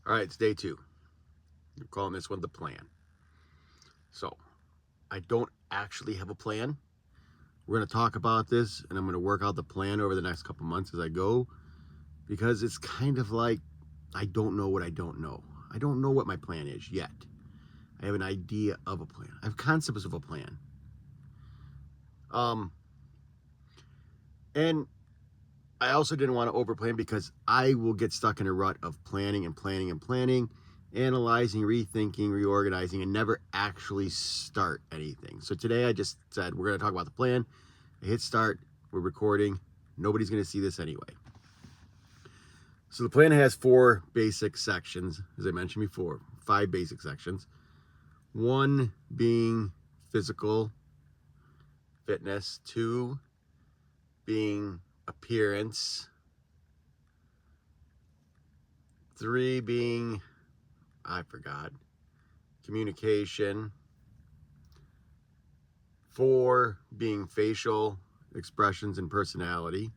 All right, it's day 2. I'm calling this one the plan. So, I don't actually have a plan. We're going to talk about this and I'm going to work out the plan over the next couple months as I go because it's kind of like I don't know what I don't know. I don't know what my plan is yet. I have an idea of a plan. I have concepts of a plan. And I also didn't want to overplan because I will get stuck in a rut of planning and planning and planning, analyzing, rethinking, reorganizing, and never actually start anything. So today I just said we're going to talk about the plan. I hit start. We're recording. Nobody's going to see this anyway. So the plan has 4 basic sections, as I mentioned before, 5 basic sections. 1 being physical fitness, 2 being appearance, 3 being, I forgot, communication, 4 being facial expressions and personality,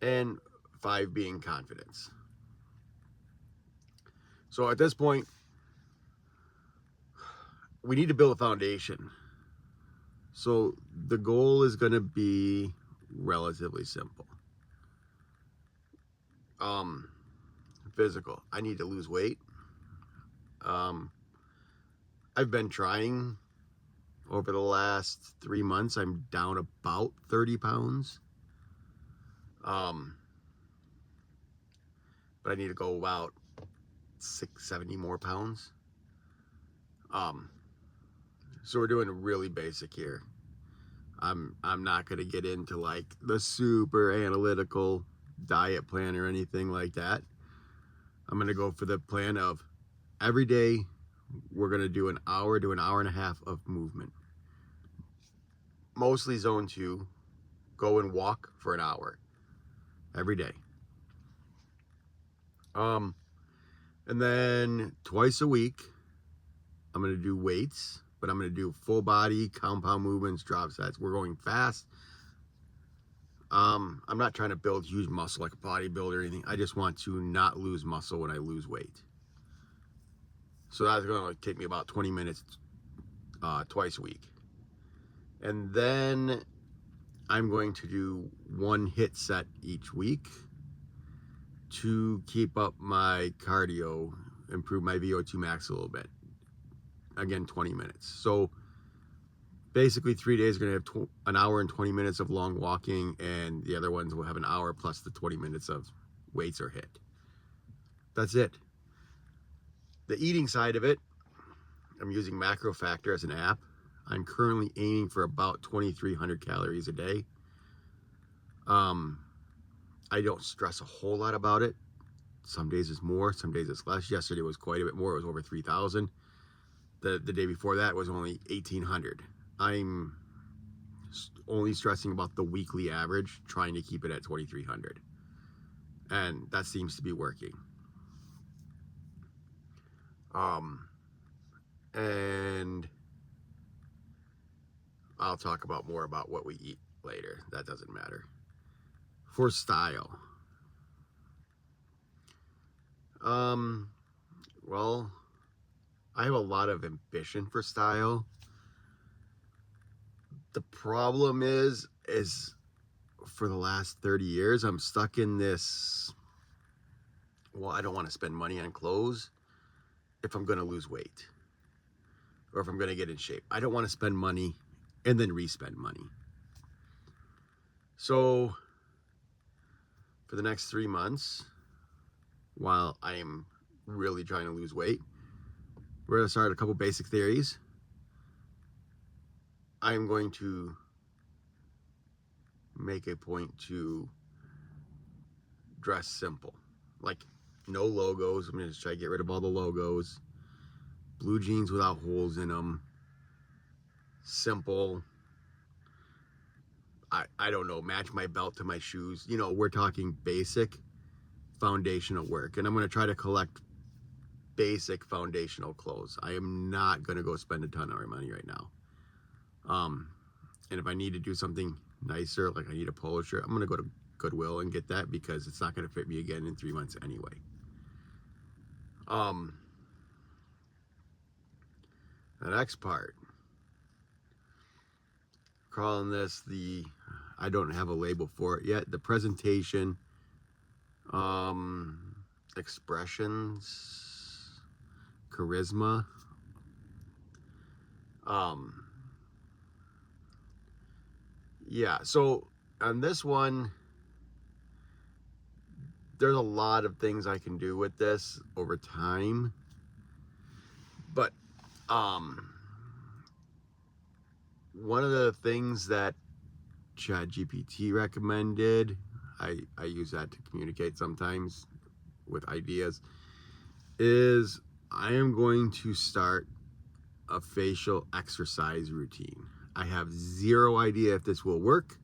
and 5 being confidence. So at this point, we need to build a foundation. So the goal is going to be relatively simple. Physical. I need to lose weight. I've been trying over the last 3 months. I'm down about 30 pounds. But I need to go about 70 more pounds. So we're doing really basic here. I'm not going to get into like the super analytical diet plan or anything like that. I'm going to go for the plan of every day we're going to do an hour to an hour and a half of movement. Mostly zone 2. Go and walk for an hour every day. And then twice a week I'm going to do weights, but I'm going to do full body compound movements, drop sets. We're going fast. I'm not trying to build huge muscle like a bodybuilder or anything. I just want to not lose muscle when I lose weight. So that's going to take me about 20 minutes twice a week. And then I'm going to do 1 hit set each week to keep up my cardio, improve my VO2 max a little bit. Again, 20 minutes. So basically 3 days are going to have an hour and 20 minutes of long walking, and the other ones will have an hour plus the 20 minutes of weights or hit. That's it. The eating side of it, I'm using MacroFactor as an app. I'm currently aiming for about 2,300 calories a day. I don't stress a whole lot about it. Some days it's more, some days it's less. Yesterday was quite a bit more. It was over 3,000. The day before that was only 1,800. I'm only stressing about the weekly average, trying to keep it at 2,300. And that seems to be working. And I'll talk about more about what we eat later. That doesn't matter. For style. Well, I have a lot of ambition for style. The problem is for the last 30 years, I'm stuck in this, well, I don't want to spend money on clothes if I'm going to lose weight or if I'm going to get in shape. I don't want to spend money and then re-spend money. So for the next 3 months, while I am really trying to lose weight, we're going to start a couple basic theories. I'm going to make a point to dress simple. Like no logos. I'm going to try to get rid of all the logos. Blue jeans without holes in them. Simple. I don't know, match my belt to my shoes. You know, we're talking basic foundational work. And I'm going to try to collect basic foundational clothes. I am not going to go spend a ton of money right now. And if I need to do something nicer, like I need a polo shirt, I'm going to go to Goodwill and get that because it's not going to fit me again in 3 months anyway. The next part, calling this I don't have a label for it yet, the presentation, expressions, charisma. Yeah, so on this one, there's a lot of things I can do with this over time, but one of the things that ChatGPT recommended, I use that to communicate sometimes with ideas, is I am going to start a facial exercise routine. I have zero idea if this will work.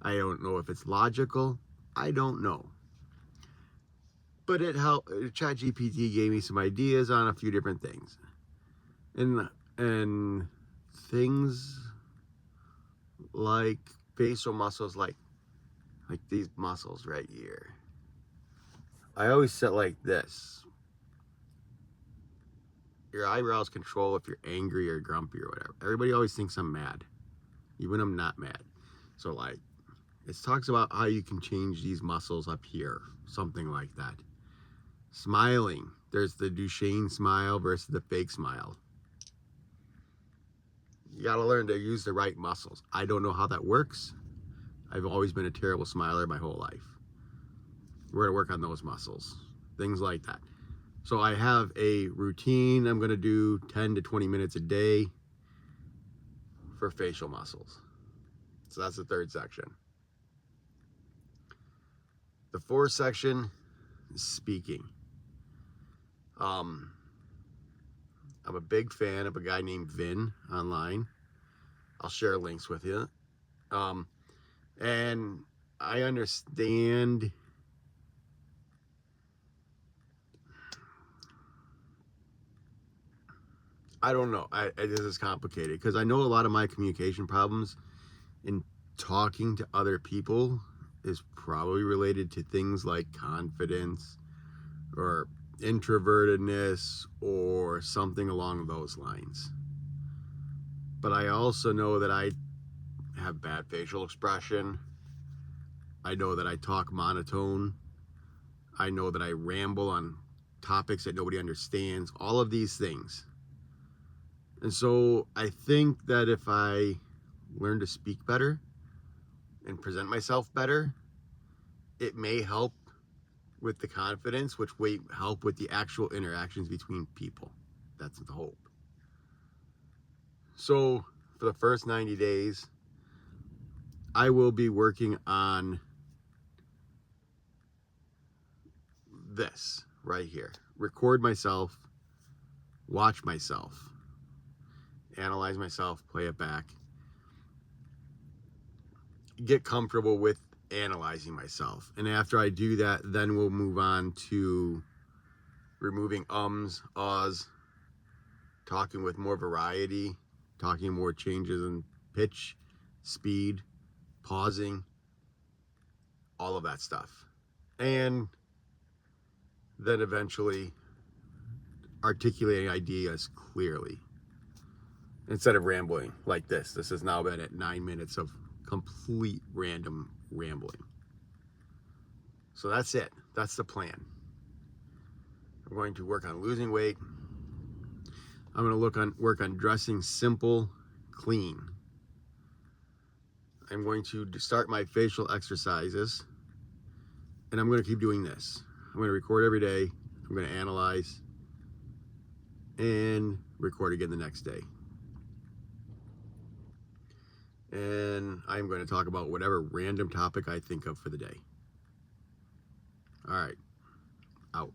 I don't know if it's logical. I don't know. But it helped. ChatGPT gave me some ideas on a few different things. And things like facial muscles, like these muscles right here. I always sit like this. Your eyebrows control if you're angry or grumpy or whatever. Everybody always thinks I'm mad, even I'm not mad. So like, it talks about how you can change these muscles up here, something like that. Smiling, there's the Duchenne smile versus the fake smile. You gotta learn to use the right muscles. I don't know how that works. I've always been a terrible smiler my whole life. We're gonna work on those muscles, things like that. So I have a routine. I'm gonna do 10 to 20 minutes a day for facial muscles. So that's the third section. The fourth section is speaking. I'm a big fan of a guy named Vin online. I'll share links with you. And I understand I don't know. This is complicated because I know a lot of my communication problems in talking to other people is probably related to things like confidence or introvertedness or something along those lines. But I also know that I have bad facial expression. I know that I talk monotone. I know that I ramble on topics that nobody understands. All of these things. And so I think that if I learn to speak better and present myself better, it may help with the confidence, which will help with the actual interactions between people. That's the hope. So for the first 90 days, I will be working on this right here. Record myself, watch myself, analyze myself, play it back, get comfortable with analyzing myself. And after I do that, then we'll move on to removing ums, ahs, talking with more variety, talking more changes in pitch, speed, pausing, all of that stuff. And then eventually articulating ideas clearly instead of rambling like this. This has now been at 9 minutes of complete random rambling. So that's it. That's the plan. I'm going to work on losing weight. I'm going to work on dressing simple, clean. I'm going to start my facial exercises, and I'm going to keep doing this. I'm going to record every day. I'm going to analyze and record again the next day. And I'm going to talk about whatever random topic I think of for the day. All right, out.